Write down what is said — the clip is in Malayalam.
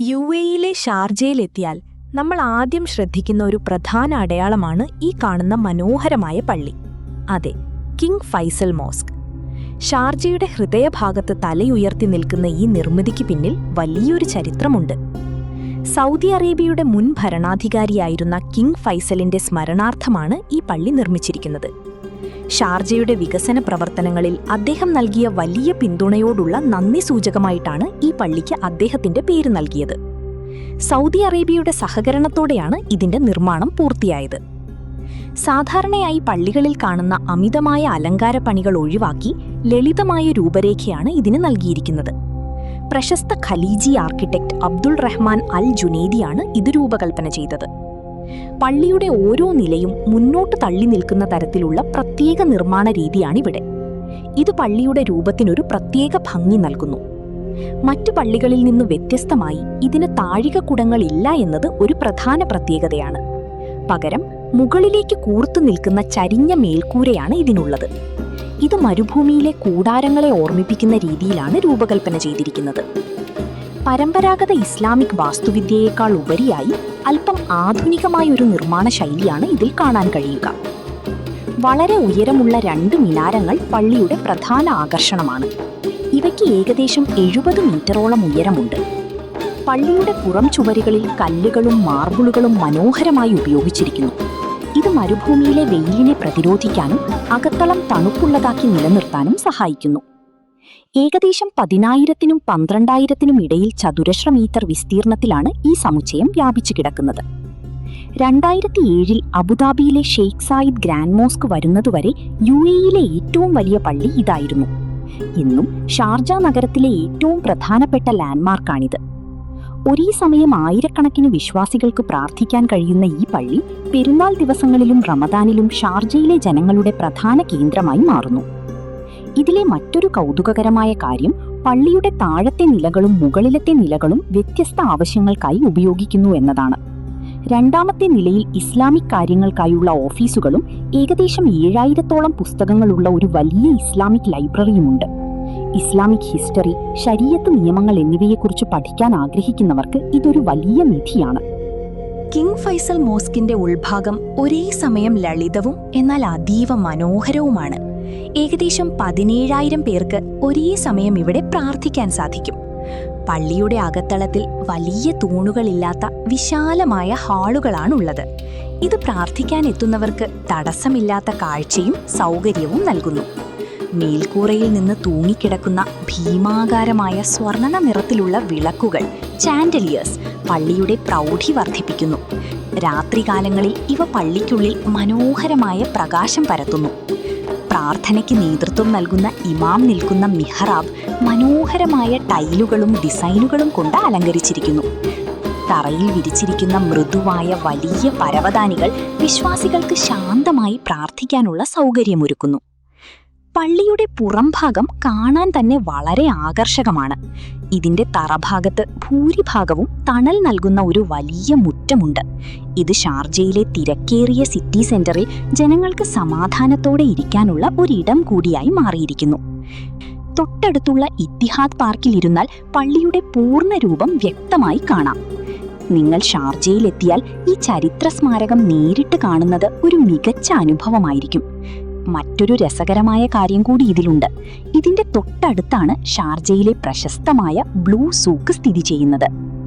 യുഎഇയിലെ ഷാർജയിലെത്തിയാൽ നമ്മൾ ആദ്യം ശ്രദ്ധിക്കുന്ന ഒരു പ്രധാന അടയാളമാണ് ഈ കാണുന്ന മനോഹരമായ പള്ളി. അതെ, കിങ് ഫൈസൽ മോസ്ക്. ഷാർജയുടെ ഹൃദയഭാഗത്ത് തലയുയർത്തി നിൽക്കുന്ന ഈ നിർമ്മിതിക്ക് പിന്നിൽ വലിയൊരു ചരിത്രമുണ്ട്. സൗദി അറേബ്യയുടെ മുൻ ഭരണാധികാരിയായിരുന്ന കിങ് ഫൈസലിന്റെ സ്മരണാർത്ഥമാണ് ഈ പള്ളി നിർമ്മിച്ചിരിക്കുന്നത്. ഷാർജയുടെ വികസന പ്രവർത്തനങ്ങളിൽ അദ്ദേഹം നൽകിയ വലിയ പിന്തുണയോടുള്ള നന്ദി സൂചകമായിട്ടാണ് ഈ പള്ളിക്ക് അദ്ദേഹത്തിന്റെ പേര് നൽകിയത്. സൗദി അറേബ്യയുടെ സഹകരണത്തോടെയാണ് ഇതിന്റെ നിർമ്മാണം പൂർത്തിയായത്. സാധാരണയായി പള്ളികളിൽ കാണുന്ന അമിതമായ അലങ്കാര പണികൾ ഒഴിവാക്കി ലളിതമായ രൂപരേഖയാണ് ഇതിന് നൽകിയിരിക്കുന്നത്. പ്രശസ്ത ഖലീജി ആർക്കിടെക്ട് അബ്ദുൾ റഹ്മാൻ അൽ ജുനൈദിയാണ് ഇത് രൂപകൽപ്പന ചെയ്തത്. പള്ളിയുടെ ഓരോ നിലയും മുന്നോട്ട് തള്ളി നിൽക്കുന്ന തരത്തിലുള്ള പ്രത്യേക നിർമ്മാണ രീതിയാണിവിടെ. ഇത് പള്ളിയുടെ രൂപത്തിനൊരു പ്രത്യേക ഭംഗി നൽകുന്നു. മറ്റു പള്ളികളിൽ നിന്ന് വ്യത്യസ്തമായി ഇതിന് താഴികക്കുടങ്ങളില്ല എന്നത് ഒരു പ്രധാന പ്രത്യേകതയാണ്. പകരം മുകളിലേക്ക് കൂർത്തു നിൽക്കുന്ന ചരിഞ്ഞ മേൽക്കൂരയാണ് ഇതിനുള്ളത്. ഇത് മരുഭൂമിയിലെ കൂടാരങ്ങളെ ഓർമ്മിപ്പിക്കുന്ന രീതിയിലാണ് രൂപകൽപ്പന ചെയ്തിരിക്കുന്നത്. പരമ്പരാഗത ഇസ്ലാമിക് വാസ്തുവിദ്യയേക്കാൾ ഉപരിയായി അല്പം ആധുനികമായൊരു നിർമ്മാണ ശൈലിയാണ് ഇതിൽ കാണാൻ കഴിയുക. വളരെ ഉയരമുള്ള 2 മിനാരങ്ങൾ പള്ളിയുടെ പ്രധാന ആകർഷണമാണ്. ഇവയ്ക്ക് ഏകദേശം 70 മീറ്ററോളം ഉയരമുണ്ട്. പള്ളിയുടെ പുറം ചുവരുകളിൽ കല്ലുകളും മാർബിളുകളും മനോഹരമായി ഉപയോഗിച്ചിരിക്കുന്നു. ഇത് മരുഭൂമിയിലെ വെയിലിനെ പ്രതിരോധിക്കാനും അകത്തളം തണുപ്പുള്ളതാക്കി നിലനിർത്താനും സഹായിക്കുന്നു. ഏകദേശം 10,000-നും 12,000-നും ഇടയിൽ ചതുരശ്ര മീറ്റർ വിസ്തീർണത്തിലാണ് ഈ സമുച്ചയം വ്യാപിച്ചു കിടക്കുന്നത്. 2007-ൽ അബുദാബിയിലെ ഷെയ്ഖ് സായിദ് ഗ്രാൻഡ് മോസ്ക് വരുന്നതുവരെ യുഎഇയിലെ ഏറ്റവും വലിയ പള്ളി ഇതായിരുന്നു. ഇന്നും ഷാർജ നഗരത്തിലെ ഏറ്റവും പ്രധാനപ്പെട്ട ലാൻഡ്മാർക്കാണിത്. ഒരേ സമയം ആയിരക്കണക്കിന് വിശ്വാസികൾക്ക് പ്രാർത്ഥിക്കാൻ കഴിയുന്ന ഈ പള്ളി പെരുന്നാൾ ദിവസങ്ങളിലും റമദാനിലും ഷാർജയിലെ ജനങ്ങളുടെ പ്രധാന കേന്ദ്രമായി മാറുന്നു. ഇതിലെ മറ്റൊരു കൗതുകകരമായ കാര്യം പള്ളിയുടെ താഴത്തെ നിലകളും മുകളിലത്തെ നിലകളും വ്യത്യസ്ത ആവശ്യങ്ങൾക്കായി ഉപയോഗിക്കുന്നു എന്നതാണ്. 2ാമത്തെ നിലയിൽ ഇസ്ലാമിക് കാര്യങ്ങൾക്കായുള്ള ഓഫീസുകളും ഏകദേശം 7,000-ഓളം പുസ്തകങ്ങളുള്ള ഒരു വലിയ ഇസ്ലാമിക് ലൈബ്രറിയുമുണ്ട്. ഇസ്ലാമിക് ഹിസ്റ്ററി, ശരീഅത്ത് നിയമങ്ങൾ എന്നിവയെക്കുറിച്ച് പഠിക്കാൻ ആഗ്രഹിക്കുന്നവർക്ക് ഇതൊരു വലിയ നിധിയാണ്. കിങ് ഫൈസൽ മോസ്കിന്റെ ഉൾഭാഗം ഒരേ സമയം ലളിതവും എന്നാൽ അതീവ മനോഹരവുമാണ്. ഏകദേശം 17,000 പേർക്ക് ഒരേ സമയം ഇവിടെ പ്രാർത്ഥിക്കാൻ സാധിക്കും. പള്ളിയുടെ അകത്തളത്തിൽ വലിയ തൂണുകളില്ലാത്ത വിശാലമായ ഹാളുകളാണുള്ളത്. ഇത് പ്രാർത്ഥിക്കാൻ എത്തുന്നവർക്ക് തടസ്സമില്ലാത്ത കാഴ്ചയും സൗകര്യവും നൽകുന്നു. മേൽക്കൂരയിൽ നിന്ന് തൂങ്ങിക്കിടക്കുന്ന ഭീമാകാരമായ സ്വർണ്ണ നിറത്തിലുള്ള വിളക്കുകൾ, ചാൻഡലിയേഴ്സ്, പള്ളിയുടെ പ്രൗഢി വർദ്ധിപ്പിക്കുന്നു. രാത്രികാലങ്ങളിൽ ഇവ പള്ളിക്കുള്ളിൽ മനോഹരമായ പ്രകാശം പരത്തുന്നു. പ്രാർത്ഥനയ്ക്ക് നേതൃത്വം നൽകുന്ന ഇമാം നിൽക്കുന്ന മിഹ്റാബ് മനോഹരമായ ടൈലുകളും ഡിസൈനുകളും കൊണ്ട് അലങ്കരിച്ചിരിക്കുന്നു. തറയിൽ വിരിച്ചിരിക്കുന്ന മൃദുവായ വലിയ പരവതാനികൾ വിശ്വാസികൾക്ക് ശാന്തമായി പ്രാർത്ഥിക്കാനുള്ള സൗകര്യമൊരുക്കുന്നു. പള്ളിയുടെ പുറംഭാഗം കാണാൻ തന്നെ വളരെ ആകർഷകമാണ്. ഇതിന്റെ തറഭാഗത്ത് ഭൂരിഭാഗവും തണൽ നൽകുന്ന ഒരു വലിയ മുറ്റമുണ്ട്. ഇത് ഷാർജയിലെ തിരക്കേറിയ സിറ്റി സെന്ററിൽ ജനങ്ങൾക്ക് സമാധാനത്തോടെ ഇരിക്കാനുള്ള ഒരിടം കൂടിയായി മാറിയിരിക്കുന്നു. തൊട്ടടുത്തുള്ള ഇത്തിഹാദ് പാർക്കിൽ ഇരുന്നാൽ പള്ളിയുടെ പൂർണ്ണ രൂപം വ്യക്തമായി കാണാം. നിങ്ങൾ ഷാർജയിലെത്തിയാൽ ഈ ചരിത്ര സ്മാരകം നേരിട്ട് കാണുന്നത് ഒരു മികച്ച അനുഭവമായിരിക്കും. മറ്റൊരു രസകരമായ കാര്യം കൂടി ഇതിലുണ്ട്. ഇതിന്റെ തൊട്ടടുത്താണ് ഷാർജയിലെ പ്രശസ്തമായ ബ്ലൂ സൂക്ക് സ്ഥിതി ചെയ്യുന്നത്.